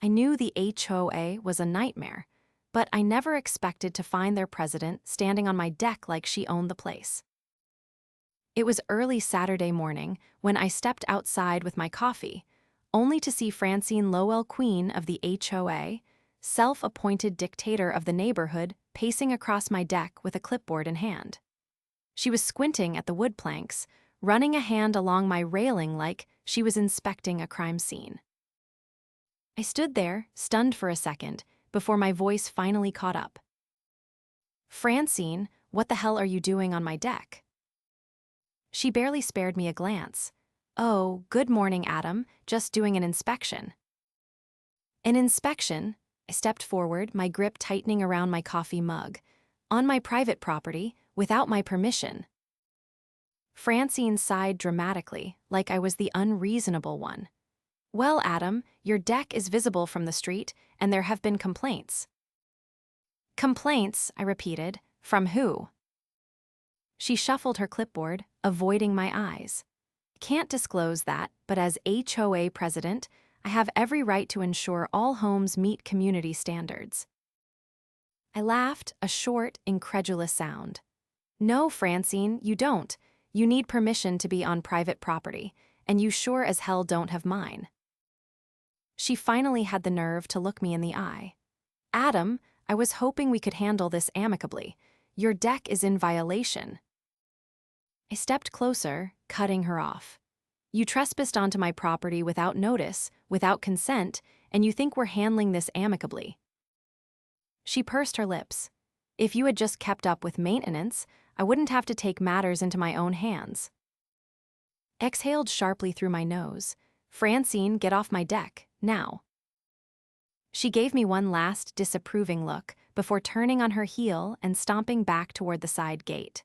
I knew the HOA was a nightmare, but I never expected to find their president standing on my deck like she owned the place. It was early Saturday morning when I stepped outside with my coffee, only to see Francine Lowell, queen of the HOA, self-appointed dictator of the neighborhood, pacing across my deck with a clipboard in hand. She was squinting at the wood planks, running a hand along my railing like she was inspecting a crime scene. I stood there, stunned for a second, before my voice finally caught up. "Francine, what the hell are you doing on my deck?" She barely spared me a glance. "Oh, good morning, Adam, just doing an inspection." An inspection? I stepped forward, my grip tightening around my coffee mug. On my private property, without my permission. Francine sighed dramatically, like I was the unreasonable one. "Well, Adam, your deck is visible from the street, and there have been complaints." "Complaints," I repeated. "From who?" She shuffled her clipboard, avoiding my eyes. "I can't disclose that, but as HOA president, I have every right to ensure all homes meet community standards." I laughed, a short, incredulous sound. "No, Francine, you don't. You need permission to be on private property, and you sure as hell don't have mine." She finally had the nerve to look me in the eye. "Adam, I was hoping we could handle this amicably. Your deck is in violation." I stepped closer, cutting her off. "You trespassed onto my property without notice, without consent, and you think we're handling this amicably." She pursed her lips. "If you had just kept up with maintenance, I wouldn't have to take matters into my own hands." Exhaled sharply through my nose. "Francine, get off my deck, now." She gave me one last disapproving look before turning on her heel and stomping back toward the side gate.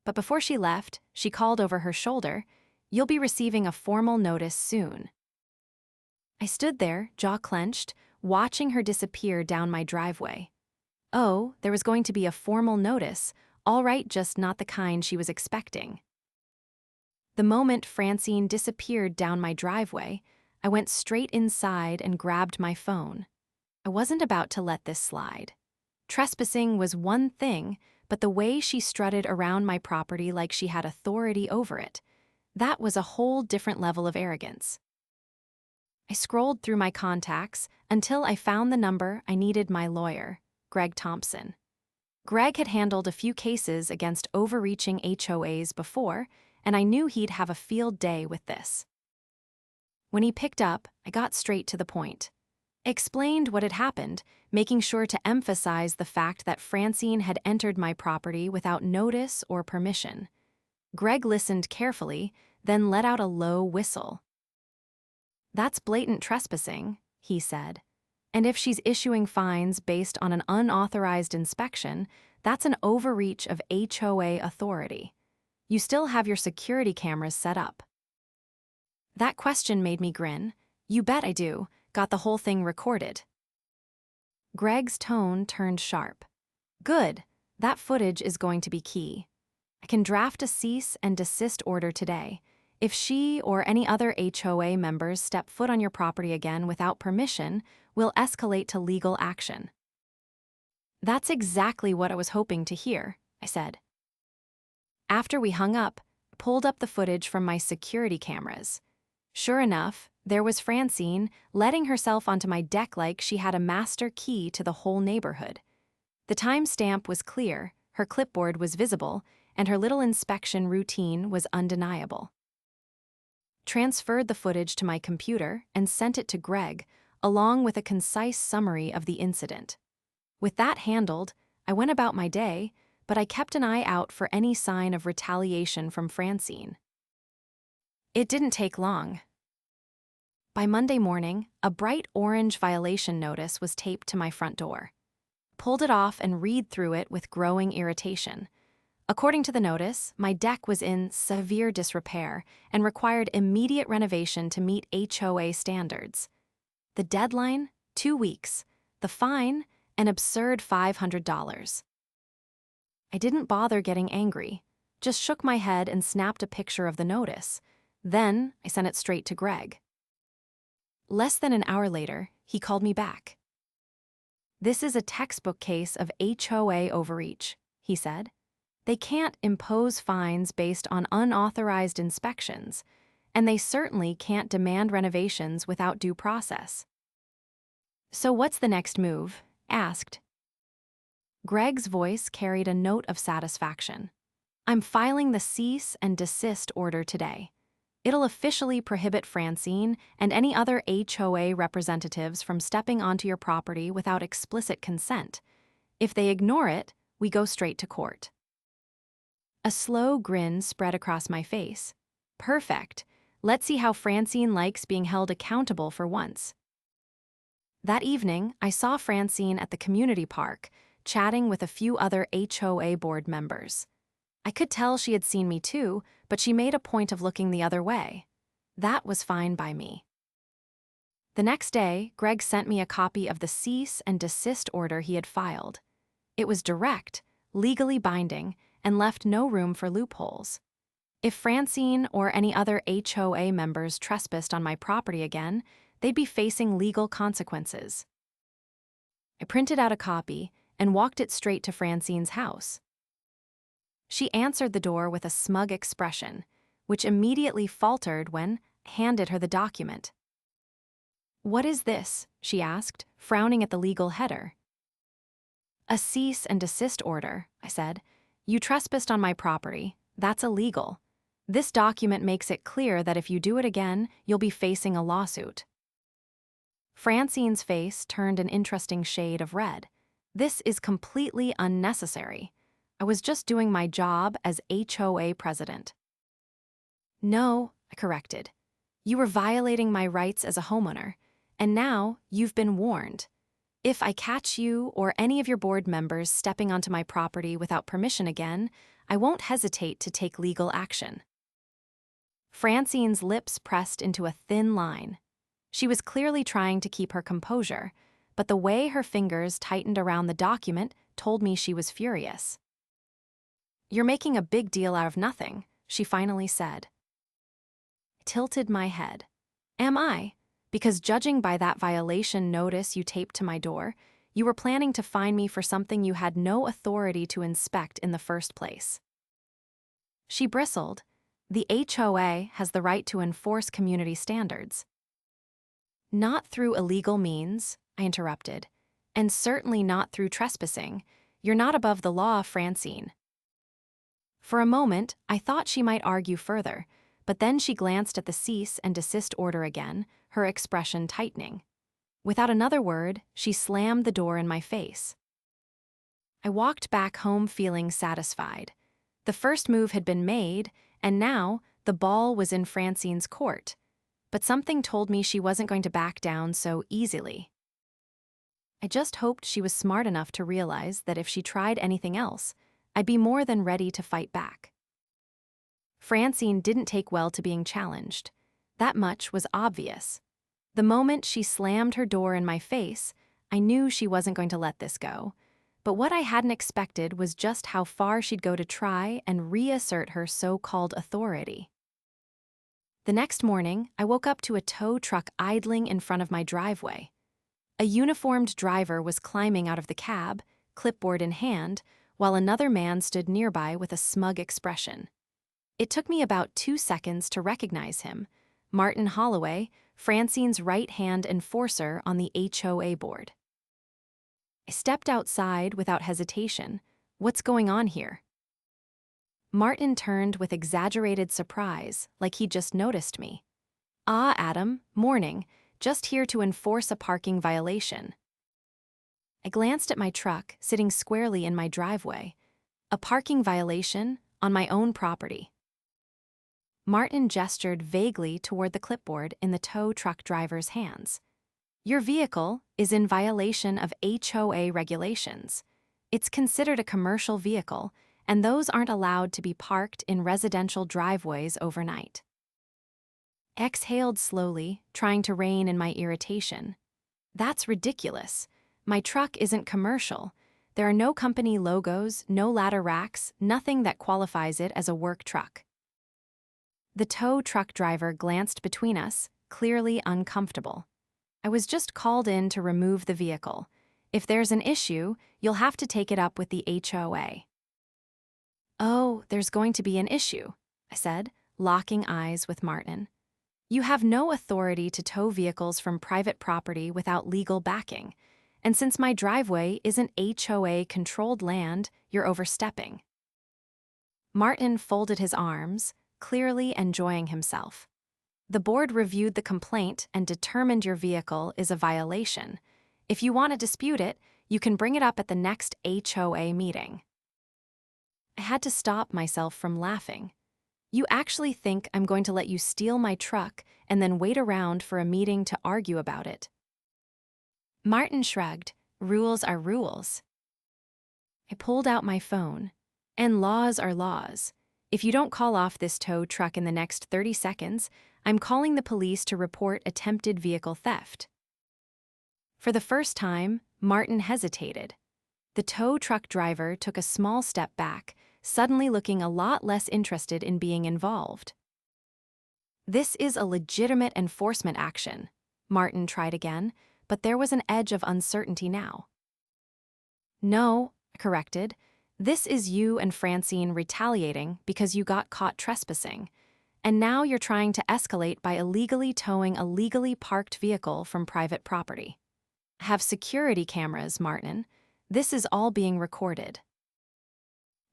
But before she left, she called over her shoulder, "You'll be receiving a formal notice soon." I stood there, jaw clenched, watching her disappear down my driveway. Oh, there was going to be a formal notice, all right, just not the kind she was expecting. The moment Francine disappeared down my driveway, I went straight inside and grabbed my phone. I wasn't about to let this slide. Trespassing was one thing, but the way she strutted around my property like she had authority over it, that was a whole different level of arrogance. I scrolled through my contacts until I found the number I needed: my lawyer, Greg Thompson. Greg had handled a few cases against overreaching HOAs before, and I knew he'd have a field day with this. When he picked up, I got straight to the point. Explained what had happened, making sure to emphasize the fact that Francine had entered my property without notice or permission. Greg listened carefully, then let out a low whistle. "That's blatant trespassing," he said. "And if she's issuing fines based on an unauthorized inspection, that's an overreach of HOA authority. You still have your security cameras set up." That question made me grin. "You bet I do. Got the whole thing recorded." Greg's tone turned sharp. "Good. That footage is going to be key. I can draft a cease-and-desist order today. If she or any other HOA members step foot on your property again without permission, we'll escalate to legal action." "That's exactly what I was hoping to hear," I said. After we hung up, I pulled up the footage from my security cameras. Sure enough, there was Francine letting herself onto my deck like she had a master key to the whole neighborhood. The timestamp was clear, her clipboard was visible, and her little inspection routine was undeniable. Transferred the footage to my computer and sent it to Greg, along with a concise summary of the incident. With that handled, I went about my day, but I kept an eye out for any sign of retaliation from Francine. It didn't take long. By Monday morning, a bright orange violation notice was taped to my front door. Pulled it off and read through it with growing irritation. According to the notice, my deck was in severe disrepair and required immediate renovation to meet HOA standards. The deadline? 2 weeks. The fine? An absurd $500. I didn't bother getting angry, just shook my head and snapped a picture of the notice. Then I sent it straight to Greg. Less than an hour later, he called me back. "This is a textbook case of HOA overreach," he said. "They can't impose fines based on unauthorized inspections, and they certainly can't demand renovations without due process." "So what's the next move?" asked. Greg's voice carried a note of satisfaction. "I'm filing the cease-and-desist order today. It'll officially prohibit Francine and any other HOA representatives from stepping onto your property without explicit consent. If they ignore it, we go straight to court." A slow grin spread across my face. Perfect. Let's see how Francine likes being held accountable for once. That evening, I saw Francine at the community park, chatting with a few other HOA board members. I could tell she had seen me too, but she made a point of looking the other way. That was fine by me. The next day, Greg sent me a copy of the cease-and-desist order he had filed. It was direct, legally binding, and left no room for loopholes. If Francine or any other HOA members trespassed on my property again, they'd be facing legal consequences. I printed out a copy and walked it straight to Francine's house. She answered the door with a smug expression, which immediately faltered when I handed her the document. "What is this?" she asked, frowning at the legal header. "A cease-and-desist order," I said. "You trespassed on my property. That's illegal. This document makes it clear that if you do it again, you'll be facing a lawsuit." Francine's face turned an interesting shade of red. "This is completely unnecessary. I was just doing my job as HOA president." "No," I corrected. "You were violating my rights as a homeowner, and now you've been warned. If I catch you or any of your board members stepping onto my property without permission again, I won't hesitate to take legal action." Francine's lips pressed into a thin line. She was clearly trying to keep her composure, but the way her fingers tightened around the document told me she was furious. "You're making a big deal out of nothing," she finally said. I tilted my head. "Am I? Because judging by that violation notice you taped to my door, you were planning to fine me for something you had no authority to inspect in the first place." She bristled. "The HOA has the right to enforce community standards." "Not through illegal means," I interrupted, "and certainly not through trespassing. You're not above the law, Francine." For a moment, I thought she might argue further, but then she glanced at the cease-and-desist order again, her expression tightening. Without another word, she slammed the door in my face. I walked back home feeling satisfied. The first move had been made, and now the ball was in Francine's court. But something told me she wasn't going to back down so easily. I just hoped she was smart enough to realize that if she tried anything else, I'd be more than ready to fight back. Francine didn't take well to being challenged. That much was obvious. The moment she slammed her door in my face, I knew she wasn't going to let this go. But what I hadn't expected was just how far she'd go to try and reassert her so-called authority. The next morning, I woke up to a tow truck idling in front of my driveway. A uniformed driver was climbing out of the cab, clipboard in hand, while another man stood nearby with a smug expression. It took me about 2 seconds to recognize him, Martin Holloway, Francine's right-hand enforcer on the HOA board. I stepped outside without hesitation. "What's going on here?" Martin turned with exaggerated surprise, like he'd just noticed me. "Ah, Adam, morning. Just here to enforce a parking violation." I glanced at my truck, sitting squarely in my driveway. A parking violation on my own property. Martin gestured vaguely toward the clipboard in the tow truck driver's hands. "Your vehicle is in violation of HOA regulations. It's considered a commercial vehicle, and those aren't allowed to be parked in residential driveways overnight." Exhaled slowly, trying to rein in my irritation. That's ridiculous. My truck isn't commercial. There are no company logos, no ladder racks, nothing that qualifies it as a work truck. The tow truck driver glanced between us, clearly uncomfortable. I was just called in to remove the vehicle. If there's an issue, you'll have to take it up with the HOA. Oh, there's going to be an issue, I said, locking eyes with Martin. You have no authority to tow vehicles from private property without legal backing, and since my driveway isn't HOA-controlled land, you're overstepping. Martin folded his arms, clearly enjoying himself. The board reviewed the complaint and determined your vehicle is a violation. If you want to dispute it, you can bring it up at the next HOA meeting. I had to stop myself from laughing. You actually think I'm going to let you steal my truck and then wait around for a meeting to argue about it? Martin shrugged. Rules are rules. I pulled out my phone. And laws are laws. If you don't call off this tow truck in the next 30 seconds, I'm calling the police to report attempted vehicle theft. For the first time, Martin hesitated. The tow truck driver took a small step back, suddenly looking a lot less interested in being involved. This is a legitimate enforcement action, Martin tried again, but there was an edge of uncertainty now. No, I corrected. This is you and Francine retaliating because you got caught trespassing, and now you're trying to escalate by illegally towing a legally parked vehicle from private property. Have security cameras, Martin. This is all being recorded.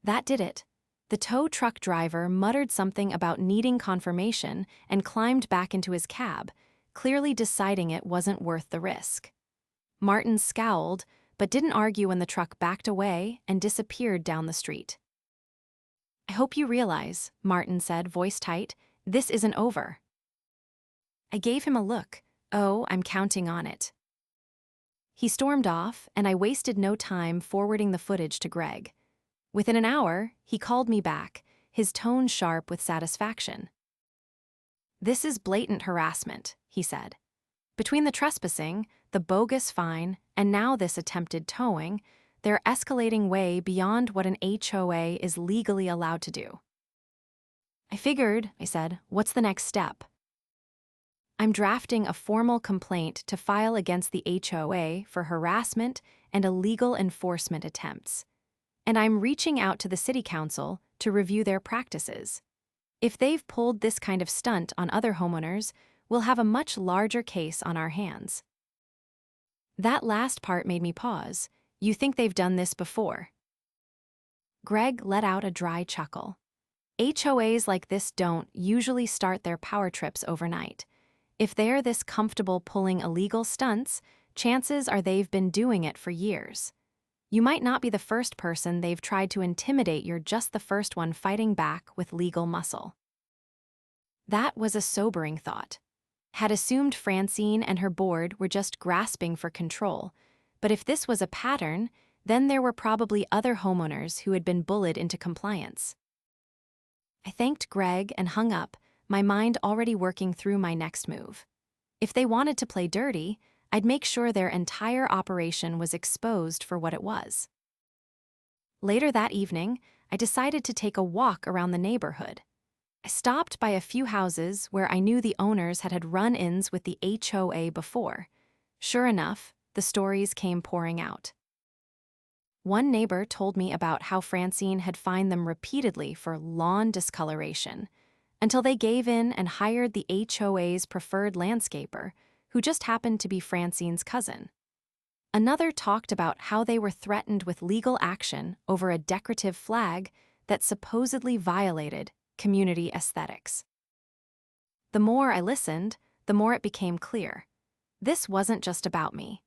That did it. The tow truck driver muttered something about needing confirmation and climbed back into his cab, clearly deciding it wasn't worth the risk. Martin scowled, but didn't argue when the truck backed away and disappeared down the street. I hope you realize, Martin said, voice tight, this isn't over. I gave him a look. Oh, I'm counting on it. He stormed off, and I wasted no time forwarding the footage to Greg. Within an hour, he called me back, his tone sharp with satisfaction. This is blatant harassment, he said. Between the trespassing, the bogus fine, and now this attempted towing, they're escalating way beyond what an HOA is legally allowed to do. I figured, I said, what's the next step? I'm drafting a formal complaint to file against the HOA for harassment and illegal enforcement attempts. And I'm reaching out to the city council to review their practices. If they've pulled this kind of stunt on other homeowners, we'll have a much larger case on our hands. That last part made me pause. You think they've done this before? Greg let out a dry chuckle. HOAs like this don't usually start their power trips overnight. If they're this comfortable pulling illegal stunts, chances are they've been doing it for years. You might not be the first person they've tried to intimidate, you're just the first one fighting back with legal muscle. That was a sobering thought. Had assumed Francine and her board were just grasping for control, but if this was a pattern, then there were probably other homeowners who had been bullied into compliance. I thanked Greg and hung up, my mind already working through my next move. If they wanted to play dirty, I'd make sure their entire operation was exposed for what it was. Later that evening, I decided to take a walk around the neighborhood. I stopped by a few houses where I knew the owners had run-ins with the HOA before. Sure enough, the stories came pouring out. One neighbor told me about how Francine had fined them repeatedly for lawn discoloration, until they gave in and hired the HOA's preferred landscaper, who just happened to be Francine's cousin. Another talked about how they were threatened with legal action over a decorative flag that supposedly violated community aesthetics. The more I listened, the more it became clear. This wasn't just about me.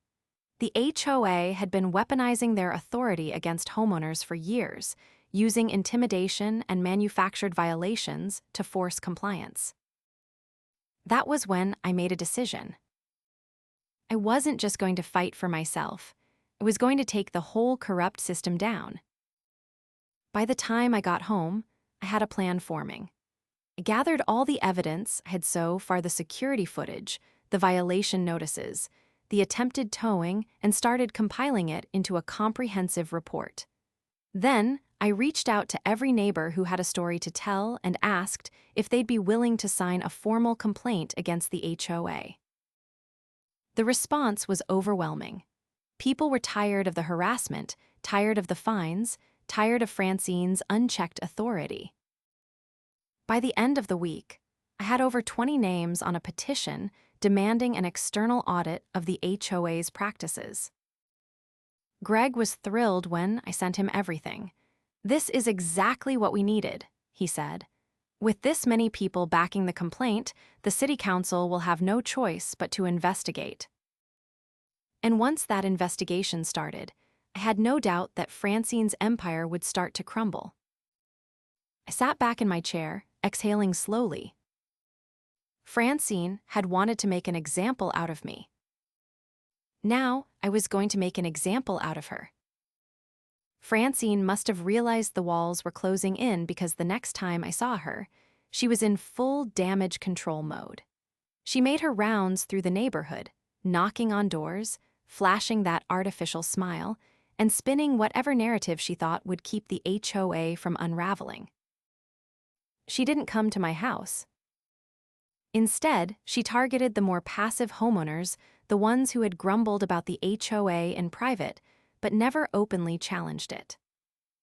The HOA had been weaponizing their authority against homeowners for years, using intimidation and manufactured violations to force compliance. That was when I made a decision. I wasn't just going to fight for myself. I was going to take the whole corrupt system down. By the time I got home, I had a plan forming. I gathered all the evidence I had so far, the security footage, the violation notices, the attempted towing, and started compiling it into a comprehensive report. Then, I reached out to every neighbor who had a story to tell and asked if they'd be willing to sign a formal complaint against the HOA. The response was overwhelming. People were tired of the harassment, tired of the fines, tired of Francine's unchecked authority. By the end of the week, I had over 20 names on a petition demanding an external audit of the HOA's practices. Greg was thrilled when I sent him everything. "This is exactly what we needed," he said. "With this many people backing the complaint, the city council will have no choice but to investigate." And once that investigation started, I had no doubt that Francine's empire would start to crumble. I sat back in my chair, exhaling slowly. Francine had wanted to make an example out of me. Now I was going to make an example out of her. Francine must have realized the walls were closing in because the next time I saw her, she was in full damage control mode. She made her rounds through the neighborhood, knocking on doors, flashing that artificial smile, and spinning whatever narrative she thought would keep the HOA from unraveling. She didn't come to my house. Instead, she targeted the more passive homeowners, the ones who had grumbled about the HOA in private, but never openly challenged it.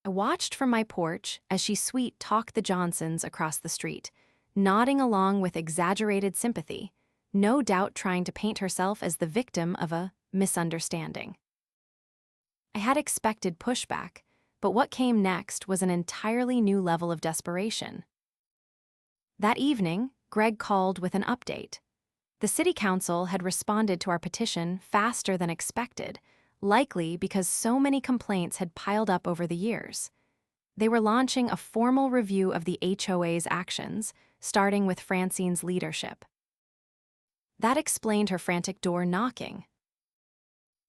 I watched from my porch as she sweet-talked the Johnsons across the street, nodding along with exaggerated sympathy, no doubt trying to paint herself as the victim of a misunderstanding. I had expected pushback, but what came next was an entirely new level of desperation. That evening, Greg called with an update. The city council had responded to our petition faster than expected, likely because so many complaints had piled up over the years. They were launching a formal review of the HOA's actions, starting with Francine's leadership. That explained her frantic door knocking.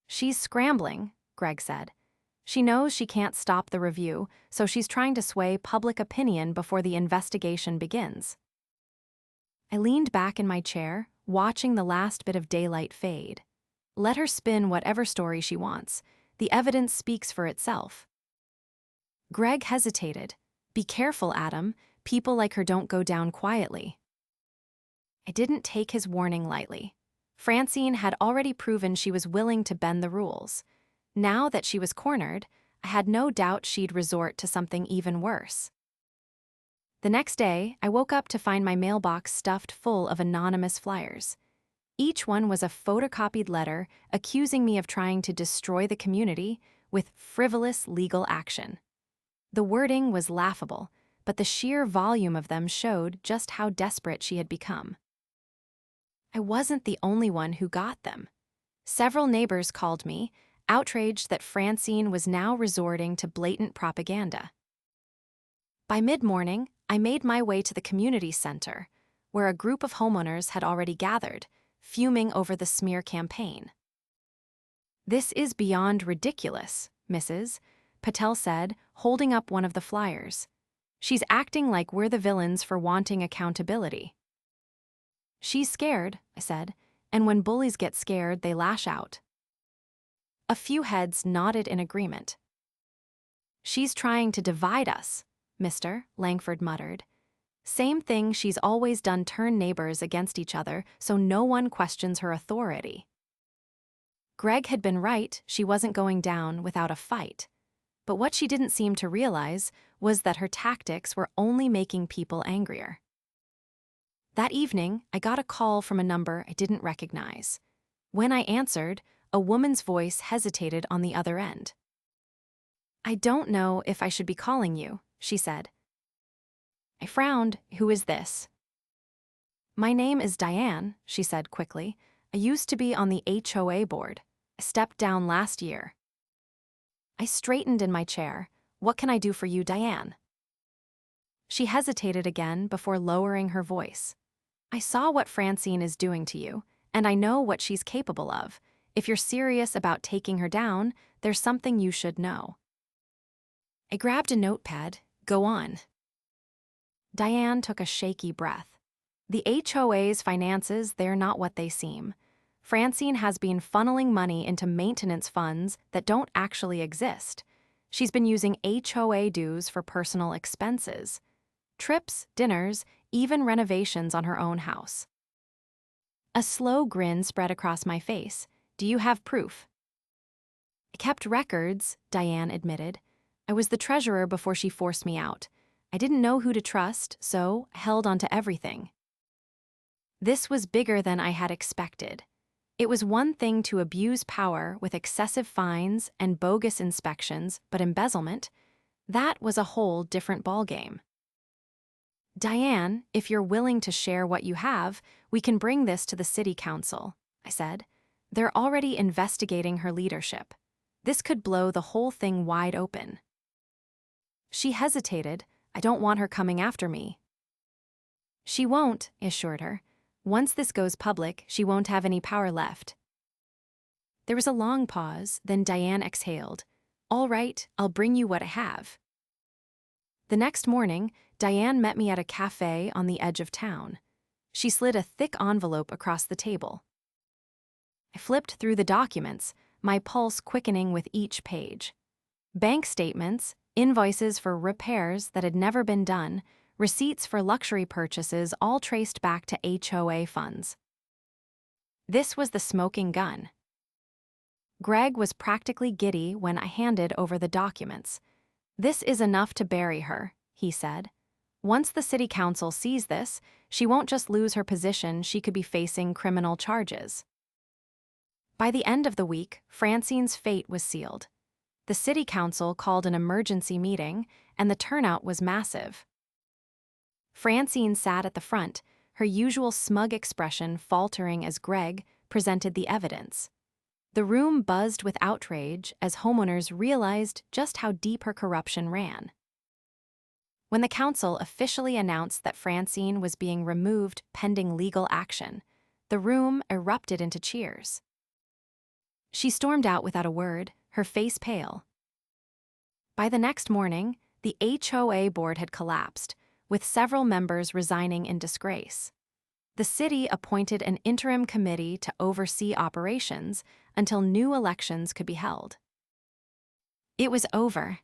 "She's scrambling," Greg said. "She knows she can't stop the review, so she's trying to sway public opinion before the investigation begins." I leaned back in my chair, watching the last bit of daylight fade. Let her spin whatever story she wants. The evidence speaks for itself. Greg hesitated. "Be careful, Adam. People like her don't go down quietly." I didn't take his warning lightly. Francine had already proven she was willing to bend the rules. Now that she was cornered, I had no doubt she'd resort to something even worse. The next day, I woke up to find my mailbox stuffed full of anonymous flyers. Each one was a photocopied letter accusing me of trying to destroy the community with frivolous legal action. The wording was laughable, but the sheer volume of them showed just how desperate she had become. I wasn't the only one who got them. Several neighbors called me, outraged that Francine was now resorting to blatant propaganda. By mid-morning, I made my way to the community center, where a group of homeowners had already gathered, fuming over the smear campaign. "This is beyond ridiculous, Mrs." Patel said, holding up one of the flyers. "She's acting like we're the villains for wanting accountability." "She's scared," I said, "and when bullies get scared, they lash out." A few heads nodded in agreement. "She's trying to divide us," Mr. Langford muttered. "Same thing she's always done, turn neighbors against each other so no one questions her authority." Greg had been right, she wasn't going down without a fight. But what she didn't seem to realize was that her tactics were only making people angrier. That evening, I got a call from a number I didn't recognize. When I answered, a woman's voice hesitated on the other end. "I don't know if I should be calling you," she said. I frowned. "Who is this?" "My name is Diane," she said quickly. "I used to be on the HOA board. I stepped down last year." I straightened in my chair. "What can I do for you, Diane?" She hesitated again before lowering her voice. "I saw what Francine is doing to you, and I know what she's capable of. If you're serious about taking her down, there's something you should know." I grabbed a notepad. "Go on." Diane took a shaky breath. "The HOA's finances, they're not what they seem. Francine has been funneling money into maintenance funds that don't actually exist. She's been using HOA dues for personal expenses. Trips, dinners, even renovations on her own house." A slow grin spread across my face. Do you have proof? I kept records, Diane admitted. I was the treasurer before she forced me out. I didn't know who to trust, so I held onto everything. This was bigger than I had expected. It was one thing to abuse power with excessive fines and bogus inspections, but embezzlement, that was a whole different ballgame. Diane, if you're willing to share what you have, we can bring this to the city council, I said. They're already investigating her leadership. This could blow the whole thing wide open. She hesitated. I don't want her coming after me. She won't, I assured her. Once this goes public, she won't have any power left. There was a long pause, then Diane exhaled. All right, I'll bring you what I have. The next morning, Diane met me at a cafe on the edge of town. She slid a thick envelope across the table. I flipped through the documents, my pulse quickening with each page. Bank statements, invoices for repairs that had never been done, receipts for luxury purchases all traced back to HOA funds. This was the smoking gun. Greg was practically giddy when I handed over the documents. This is enough to bury her, he said. Once the city council sees this, she won't just lose her position, she could be facing criminal charges. By the end of the week, Francine's fate was sealed. The city council called an emergency meeting, and the turnout was massive. Francine sat at the front, her usual smug expression faltering as Greg presented the evidence. The room buzzed with outrage as homeowners realized just how deep her corruption ran. When the council officially announced that Francine was being removed pending legal action, the room erupted into cheers. She stormed out without a word, her face pale. By the next morning, the HOA board had collapsed, with several members resigning in disgrace. The city appointed an interim committee to oversee operations until new elections could be held. It was over.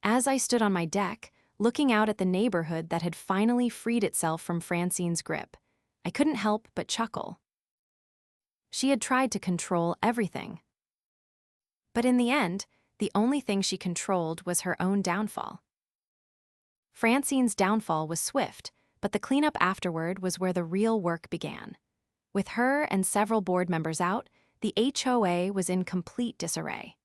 As I stood on my deck, looking out at the neighborhood that had finally freed itself from Francine's grip, I couldn't help but chuckle. She had tried to control everything. But in the end, the only thing she controlled was her own downfall. Francine's downfall was swift, but the cleanup afterward was where the real work began. With her and several board members out, the HOA was in complete disarray.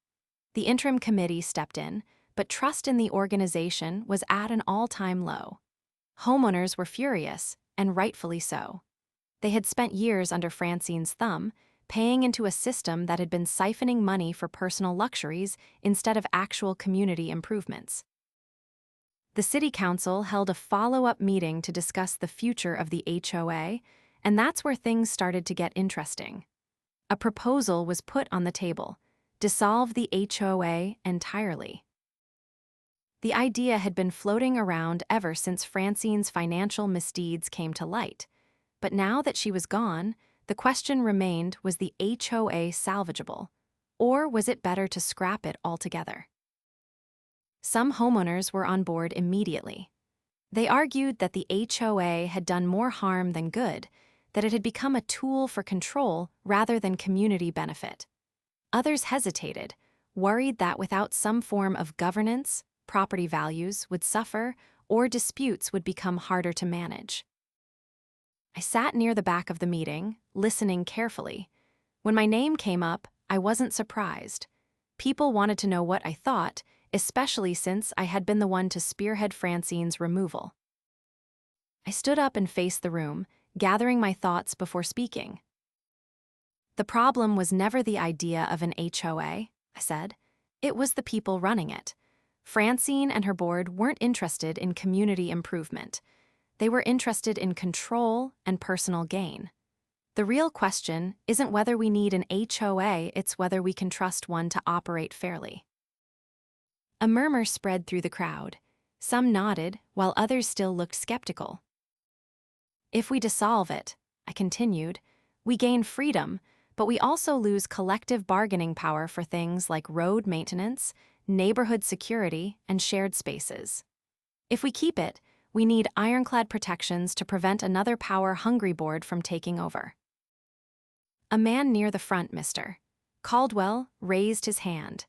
The interim committee stepped in, but trust in the organization was at an all-time low. Homeowners were furious, and rightfully so. They had spent years under Francine's thumb, paying into a system that had been siphoning money for personal luxuries instead of actual community improvements. The city council held a follow-up meeting to discuss the future of the HOA, and that's where things started to get interesting. A proposal was put on the table: dissolve the HOA entirely. The idea had been floating around ever since Francine's financial misdeeds came to light, but now that she was gone, the question remained: was the HOA salvageable, or was it better to scrap it altogether? Some homeowners were on board immediately. They argued that the HOA had done more harm than good, that it had become a tool for control rather than community benefit. Others hesitated, worried that without some form of governance, property values would suffer or disputes would become harder to manage. I sat near the back of the meeting, listening carefully. When my name came up, I wasn't surprised. People wanted to know what I thought, especially since I had been the one to spearhead Francine's removal. I stood up and faced the room, gathering my thoughts before speaking. The problem was never the idea of an HOA, I said. It was the people running it. Francine and her board weren't interested in community improvement. They were interested in control and personal gain. The real question isn't whether we need an HOA, it's whether we can trust one to operate fairly. A murmur spread through the crowd. Some nodded, while others still looked skeptical. If we dissolve it, I continued, we gain freedom, but we also lose collective bargaining power for things like road maintenance, neighborhood security, and shared spaces. If we keep it, We need ironclad protections to prevent another power-hungry board from taking over. A man near the front, Mr. Caldwell, raised his hand.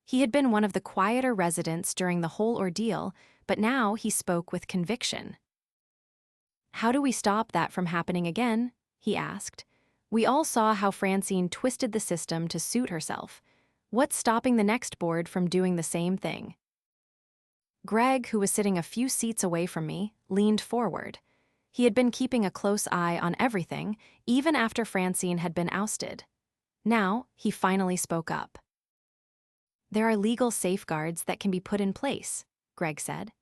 He had been one of the quieter residents during the whole ordeal, but now he spoke with conviction. "How do we stop that from happening again?" he asked. "We all saw how Francine twisted the system to suit herself. What's stopping the next board from doing the same thing?" Greg, who was sitting a few seats away from me, leaned forward. He had been keeping a close eye on everything, even after Francine had been ousted. Now, he finally spoke up. "There are legal safeguards that can be put in place," Greg said.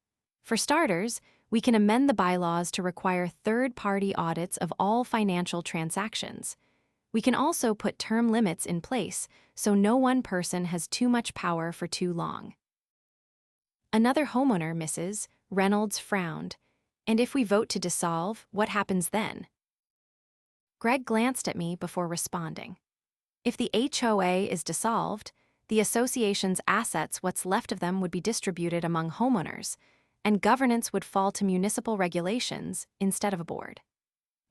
"For starters, we can amend the bylaws to require third-party audits of all financial transactions. We can also put term limits in place so no one person has too much power for too long." Another homeowner, Mrs. Reynolds, frowned. "And if we vote to dissolve, what happens then?" Greg glanced at me before responding. "If the HOA is dissolved, the association's assets, what's left of them, would be distributed among homeowners, and governance would fall to municipal regulations instead of a board.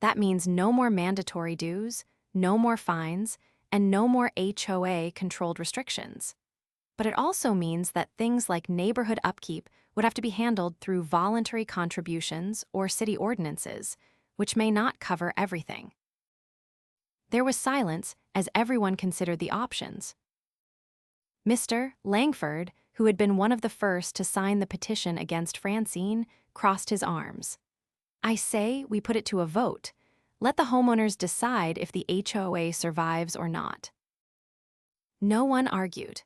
That means no more mandatory dues, no more fines, and no more HOA-controlled restrictions. But it also means that things like neighborhood upkeep would have to be handled through voluntary contributions or city ordinances, which may not cover everything." There was silence as everyone considered the options. Mr. Langford, who had been one of the first to sign the petition against Francine, crossed his arms. "I say we put it to a vote. Let the homeowners decide if the HOA survives or not." No one argued.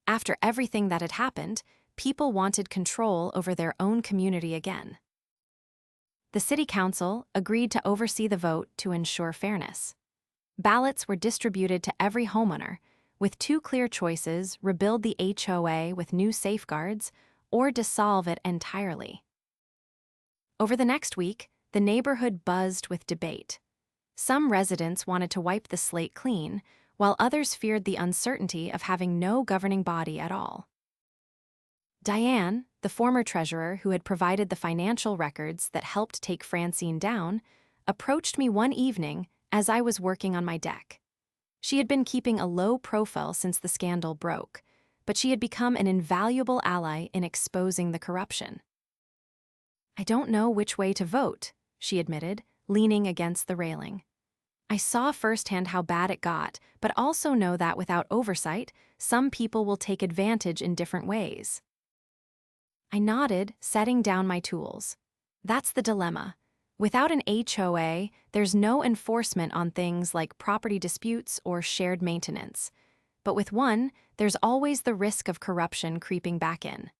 After everything that had happened, people wanted control over their own community again. The city council agreed to oversee the vote to ensure fairness. Ballots were distributed to every homeowner, with two clear choices: rebuild the HOA with new safeguards or dissolve it entirely. Over the next week, the neighborhood buzzed with debate. Some residents wanted to wipe the slate clean, while others feared the uncertainty of having no governing body at all. Diane, the former treasurer who had provided the financial records that helped take Francine down, approached me one evening as I was working on my deck. She had been keeping a low profile since the scandal broke, but she had become an invaluable ally in exposing the corruption. "I don't know which way to vote," she admitted, leaning against the railing. "I saw firsthand how bad it got, but also know that without oversight, some people will take advantage in different ways." I nodded, setting down my tools. That's the dilemma. Without an HOA, there's no enforcement on things like property disputes or shared maintenance. But with one, there's always the risk of corruption creeping back in.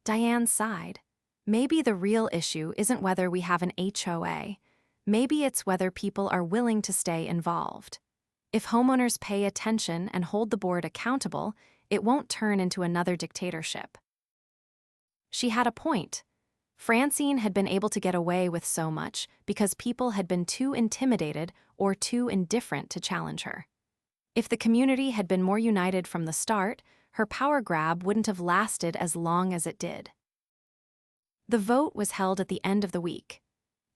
Diane sighed. "Maybe the real issue isn't whether we have an HOA. Maybe it's whether people are willing to stay involved. If homeowners pay attention and hold the board accountable, it won't turn into another dictatorship." She had a point. Francine had been able to get away with so much because people had been too intimidated or too indifferent to challenge her. If the community had been more united from the start, her power grab wouldn't have lasted as long as it did. The vote was held at the end of the week.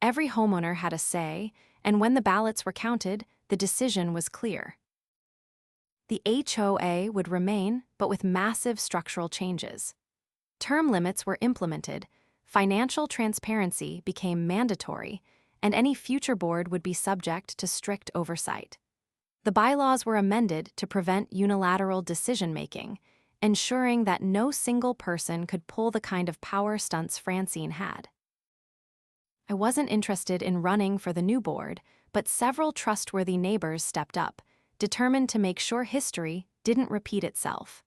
Every homeowner had a say, and when the ballots were counted, the decision was clear. The HOA would remain, but with massive structural changes. Term limits were implemented, financial transparency became mandatory, and any future board would be subject to strict oversight. The bylaws were amended to prevent unilateral decision-making, ensuring that no single person could pull the kind of power stunts Francine had. I wasn't interested in running for the new board, but several trustworthy neighbors stepped up, determined to make sure history didn't repeat itself.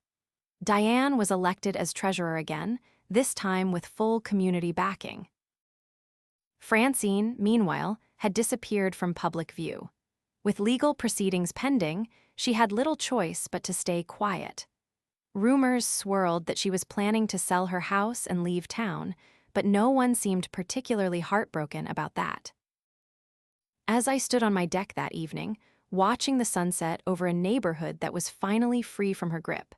Diane was elected as treasurer again, this time with full community backing. Francine, meanwhile, had disappeared from public view. With legal proceedings pending, she had little choice but to stay quiet. Rumors swirled that she was planning to sell her house and leave town, but no one seemed particularly heartbroken about that. As I stood on my deck that evening, watching the sunset over a neighborhood that was finally free from her grip,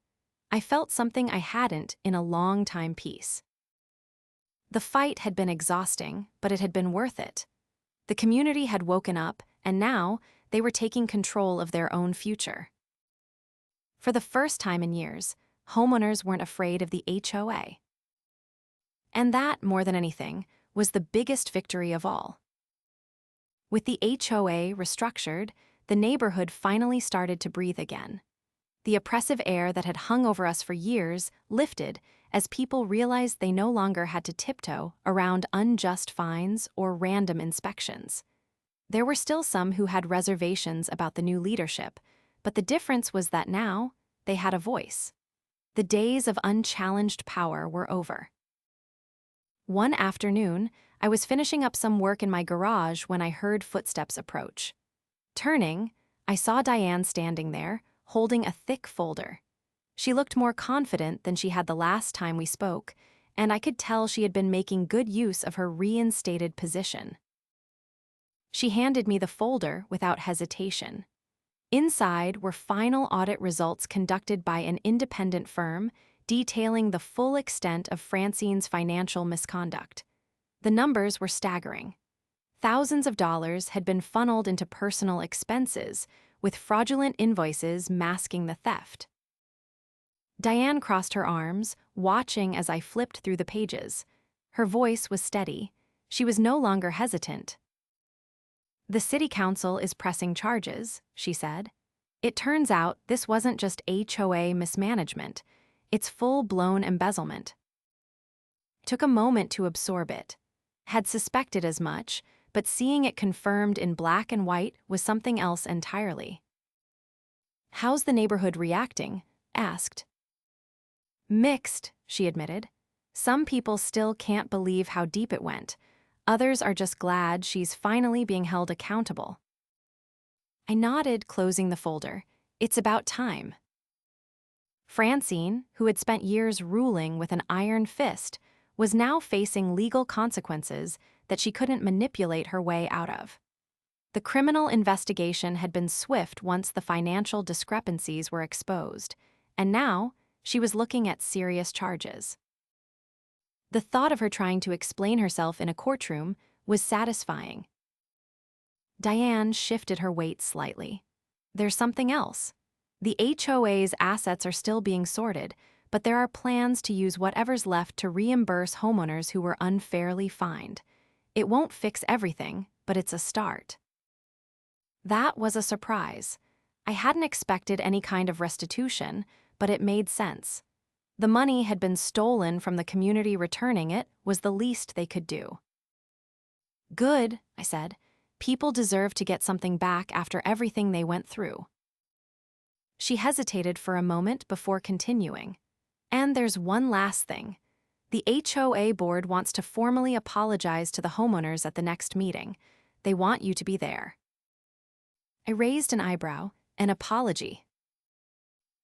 I felt something I hadn't in a long time. Peace. The fight had been exhausting, but it had been worth it. The community had woken up, and now they were taking control of their own future. For the first time in years, homeowners weren't afraid of the HOA. And that, more than anything, was the biggest victory of all. With the HOA restructured, the neighborhood finally started to breathe again. The oppressive air that had hung over us for years lifted as people realized they no longer had to tiptoe around unjust fines or random inspections. There were still some who had reservations about the new leadership, but the difference was that now they had a voice. The days of unchallenged power were over. One afternoon, I was finishing up some work in my garage when I heard footsteps approach. Turning, I saw Diane standing there, holding a thick folder. She looked more confident than she had the last time we spoke, and I could tell she had been making good use of her reinstated position. She handed me the folder without hesitation. Inside were final audit results conducted by an independent firm detailing the full extent of Francine's financial misconduct. The numbers were staggering. Thousands of dollars had been funneled into personal expenses, with fraudulent invoices masking the theft. Diane crossed her arms, watching as I flipped through the pages. Her voice was steady. She was no longer hesitant. "The city council is pressing charges," she said. "It turns out this wasn't just HOA mismanagement. It's full-blown embezzlement." I took a moment to absorb it. Had suspected as much, but seeing it confirmed in black and white was something else entirely. "How's the neighborhood reacting?" I asked. "Mixed," she admitted. "Some people still can't believe how deep it went. Others are just glad she's finally being held accountable." I nodded, closing the folder. It's about time. Francine, who had spent years ruling with an iron fist, was now facing legal consequences that she couldn't manipulate her way out of. The criminal investigation had been swift once the financial discrepancies were exposed, and now she was looking at serious charges. The thought of her trying to explain herself in a courtroom was satisfying. Diane shifted her weight slightly. "There's something else. The HOA's assets are still being sorted, but there are plans to use whatever's left to reimburse homeowners who were unfairly fined. It won't fix everything, but it's a start." That was a surprise. I hadn't expected any kind of restitution, but it made sense. The money had been stolen from the community. Returning it was the least they could do. "Good," I said. "People deserve to get something back after everything they went through." She hesitated for a moment before continuing. "And there's one last thing. The HOA board wants to formally apologize to the homeowners at the next meeting. They want you to be there." I raised an eyebrow. "An apology?"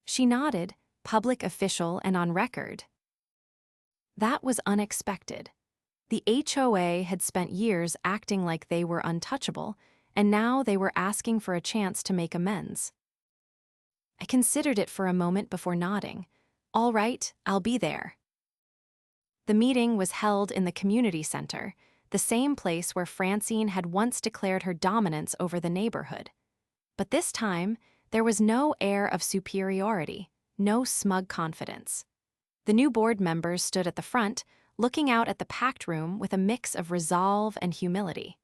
She nodded, "Public, official, and on record." That was unexpected. The HOA had spent years acting like they were untouchable, and now they were asking for a chance to make amends. I considered it for a moment before nodding. "All right, I'll be there." The meeting was held in the community center, the same place where Francine had once declared her dominance over the neighborhood. But this time, there was no air of superiority, no smug confidence. The new board members stood at the front, looking out at the packed room with a mix of resolve and humility.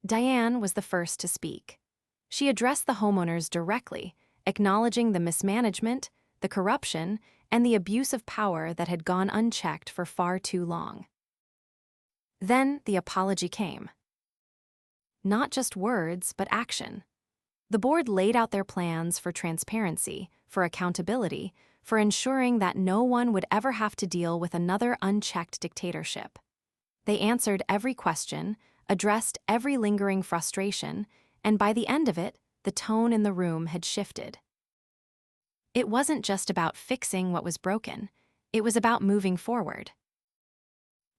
Diane was the first to speak. She addressed the homeowners directly, acknowledging the mismanagement, the corruption, and the abuse of power that had gone unchecked for far too long. Then the apology came. Not just words, but action. The board laid out their plans for transparency, for accountability, for ensuring that no one would ever have to deal with another unchecked dictatorship. They answered every question, addressed every lingering frustration, and by the end of it, the tone in the room had shifted. It wasn't just about fixing what was broken, it was about moving forward.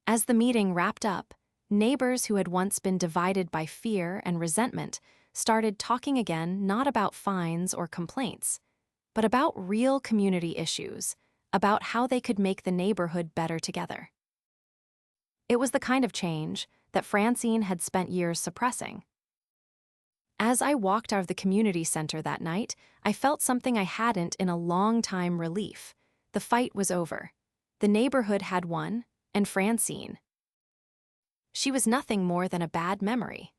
As the meeting wrapped up, neighbors who had once been divided by fear and resentment started talking again, not about fines or complaints, but about real community issues, about how they could make the neighborhood better together. It was the kind of change that Francine had spent years suppressing. As I walked out of the community center that night, I felt something I hadn't in a long time: relief. The fight was over. The neighborhood had won, and Francine. She was nothing more than a bad memory.